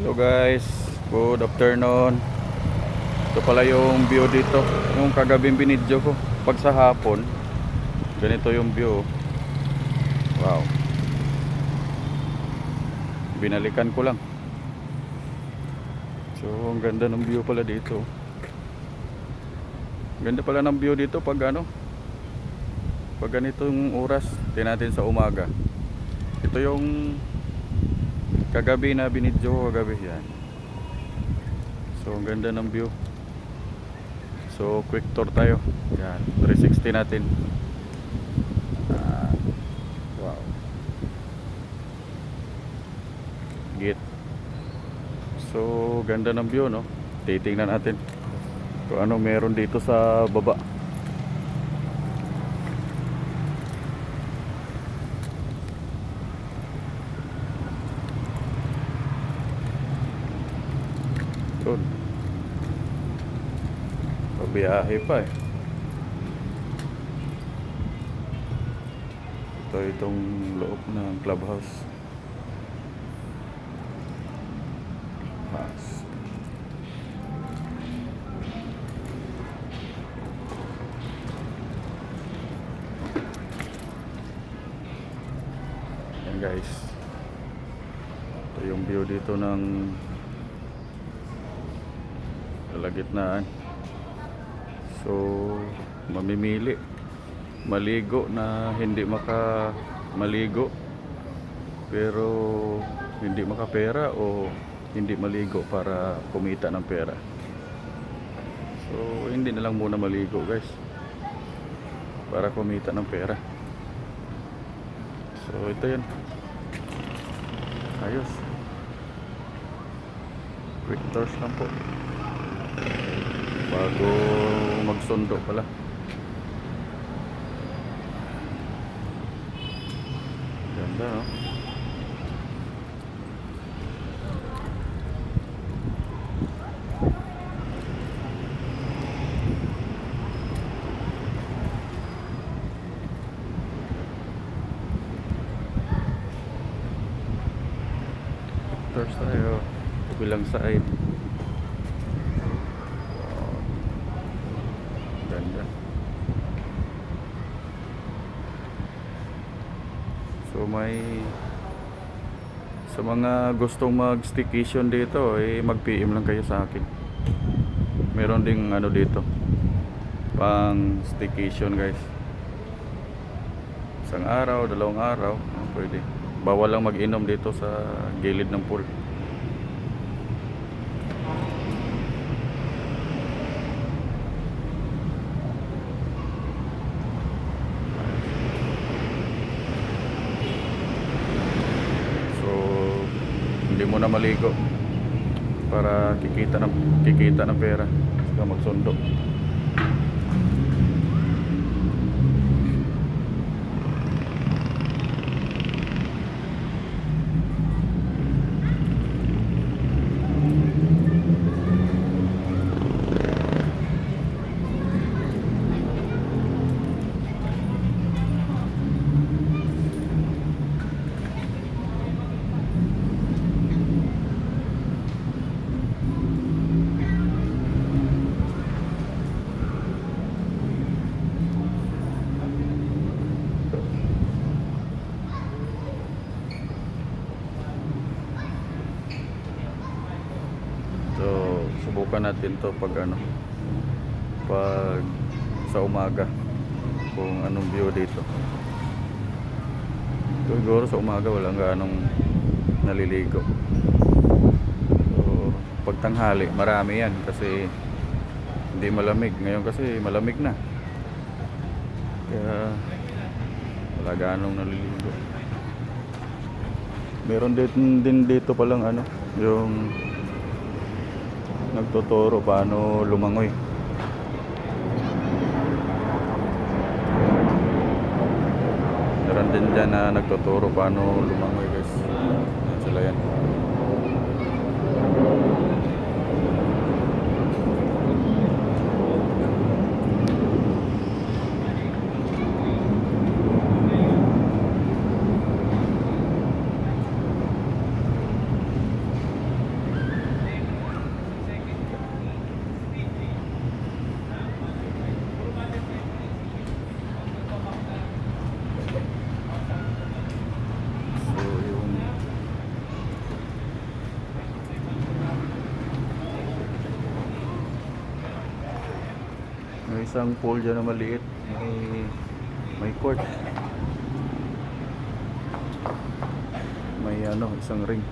So guys, good afternoon. Ito pala yung view dito. Yung kagabing binidyo ko. Pag sa hapon, ganito yung view. Wow. Binalikan ko lang. So ang ganda ng view pala dito. Ganda pala ng view dito pag pag ganitong oras. Tingnan natin sa umaga. Ito yung kagabi na binidyo ko kagabi yan. So ang ganda ng view. So quick tour tayo. Yan, 360 natin. Wow. Git. So ganda ng view, no? Titingnan natin kung ano meron dito sa baba. Doon. Pabiyahe pa eh. Ito itong loob ng clubhouse. Yan guys. Ito yung view dito ng kalagitnaan. So mamimili maligo na hindi maligo pero hindi makapera o hindi maligo para kumita ng pera. So hindi na lang muna maligo guys para kumita ng pera. So ito yun, ayos, quick tours lang po bago magsundo pala. Ganda, no? Tours tayo bilang side. Ganda. So may sa mga gustong mag-staycation dito mag-PM lang kayo sa akin. Meron ding dito pang staycation guys. Isang araw, dalawang araw, pwede. Bawal lang mag-inom dito sa gilid ng pool. Hindi mo na maligo para kikita ng pera saka magsundo. So subukan natin to pag pag sa umaga kung anong view dito. Siguro sa umaga walang ganong naliligo. So pag tanghali marami yan kasi hindi malamig. Ngayon kasi malamig na, kaya wala ganong naliligo. Meron din dito palang yung nagtuturo paano lumangoy. Meron din dyan na nagtuturo paano lumangoy guys. Yan sila yan. isang pool dyan na maliit. May court. May ano, isang ring.